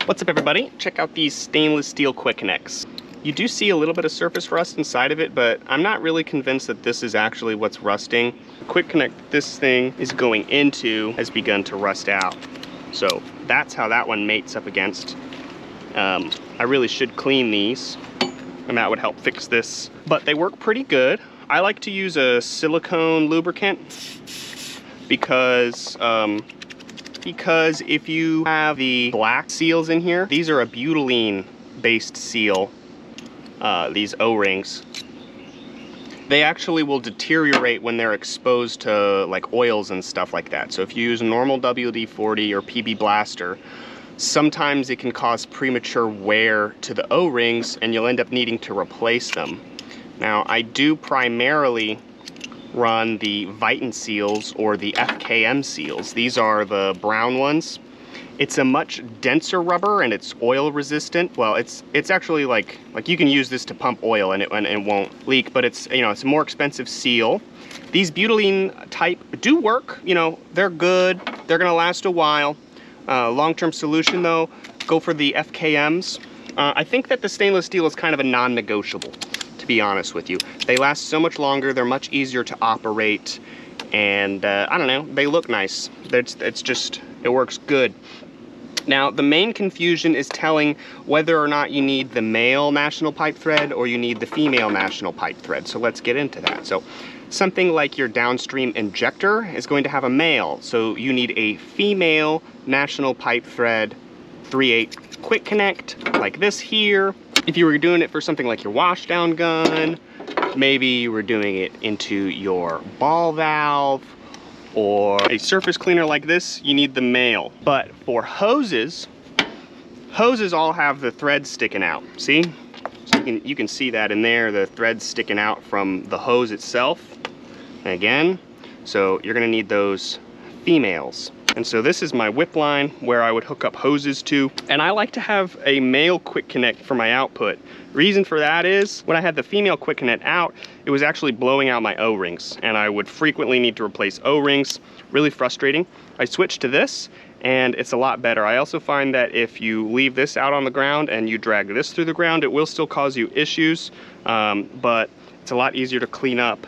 What's up everybody? Check out these stainless steel quick connects. You do see a little bit of surface rust inside of it, but I'm not really convinced that this is actually what's rusting. The quick connect this thing is going into has begun to rust out. So that's how that one mates up against. I really should clean these and that would help fix this. But they work pretty good. I like to use a silicone lubricant because if you have the black seals in here, these are a butylene based seal, these O-rings. They actually will deteriorate when they're exposed to like oils and stuff like that. So if you use normal WD-40 or PB Blaster, sometimes it can cause premature wear to the O-rings and you'll end up needing to replace them. Now I do primarily run the Viton seals or the FKM seals. These are the brown ones. It's a much denser rubber and it's oil resistant. Well, it's actually like you can use this to pump oil and it won't leak, but it's, you know, it's a more expensive seal. These butylene type do work, you know, they're good. They're gonna last a while. Long-term solution though, go for the FKMs. I think that the stainless steel is kind of a non-negotiable, to be honest with you. They last so much longer, they're much easier to operate, and I don't know, they look nice. It's just, it works good. Now, the main confusion is telling whether or not you need the male national pipe thread or you need the female national pipe thread. So let's get into that. So something like your downstream injector is going to have a male. So you need a female national pipe thread 3/8 quick connect like this here. If you were doing it for something like your washdown gun, maybe you were doing it into your ball valve, or a surface cleaner like this, you need the male. But for hoses all have the threads sticking out, see? So you can see that in there, the threads sticking out from the hose itself. And again, so you're gonna need those females. And so this is my whip line where I would hook up hoses to. And I like to have a male quick connect for my output. Reason for that is when I had the female quick connect out, it was actually blowing out my O-rings and I would frequently need to replace O-rings. Really frustrating. I switched to this and it's a lot better. I also find that if you leave this out on the ground and you drag this through the ground, it will still cause you issues, but it's a lot easier to clean up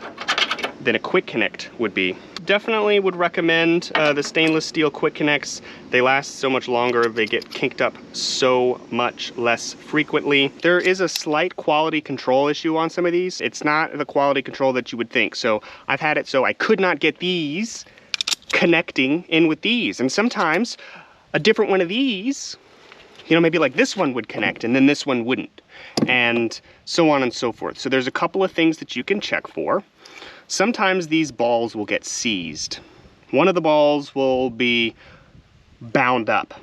than a quick connect would be. Definitely would recommend the stainless steel quick connects. They last so much longer, they get kinked up so much less frequently. There is a slight quality control issue on some of these. It's not the quality control that you would think. So I've had it so I could not get these connecting in with these. And sometimes a different one of these, you know, maybe like this one would connect and then this one wouldn't, and so on and so forth. So there's a couple of things that you can check for. Sometimes these balls will get seized. One of the balls will be bound up,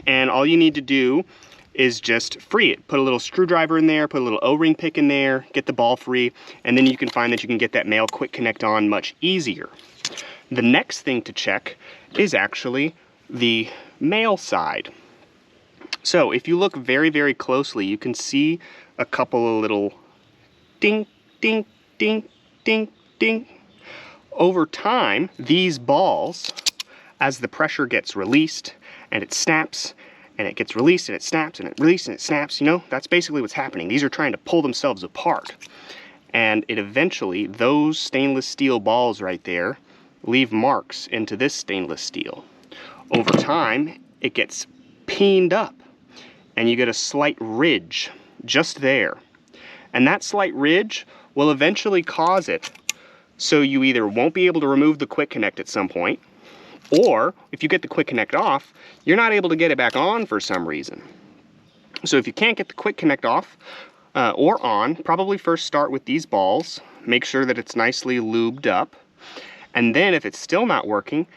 and all you need to do is just free it. Put a little screwdriver in there, put a little O-ring pick in there, get the ball free, and then you can find that you can get that male quick connect on much easier. The next thing to check is actually the male side. So if you look very, very closely, you can see a couple of little ding, ding, ding, ding, ding. Over time, these balls, as the pressure gets released and it snaps and it gets released and it snaps and it releases and it snaps, you know, that's basically what's happening. These are trying to pull themselves apart. And it eventually, those stainless steel balls right there leave marks into this stainless steel. Over time, it gets peened up and you get a slight ridge just there. And that slight ridge will eventually cause it so you either won't be able to remove the quick connect at some point, or if you get the quick connect off, you're not able to get it back on for some reason. So if you can't get the quick connect off or on, probably first start with these balls, make sure that it's nicely lubed up, and then if it's still not working,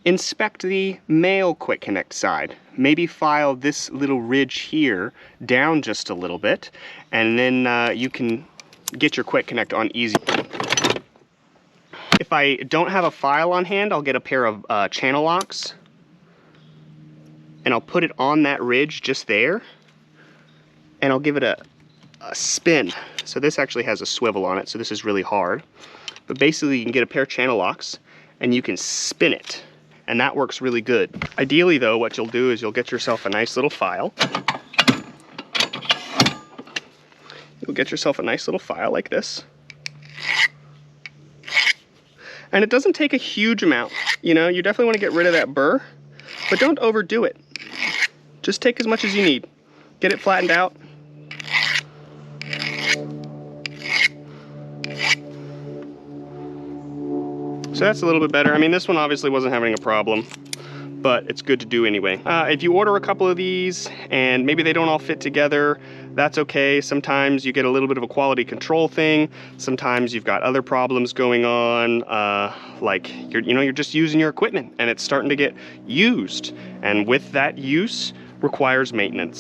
inspect the male quick connect side. Maybe file this little ridge here down just a little bit, and then you can get your quick connect on easy. If I don't have a file on hand, I'll get a pair of channel locks and I'll put it on that ridge just there and I'll give it a spin. So this actually has a swivel on it, so this is really hard. But basically you can get a pair of channel locks and you can spin it and that works really good. Ideally though, what you'll do is you'll get yourself a nice little file. You'll get yourself a nice little file like this. And it doesn't take a huge amount. You know, you definitely want to get rid of that burr, but don't overdo it. Just take as much as you need. Get it flattened out. So that's a little bit better. I mean, this one obviously wasn't having a problem, but it's good to do anyway. If you order a couple of these and maybe they don't all fit together, that's okay. Sometimes you get a little bit of a quality control thing. Sometimes you've got other problems going on, like you're just using your equipment and it's starting to get used. And with that use requires maintenance.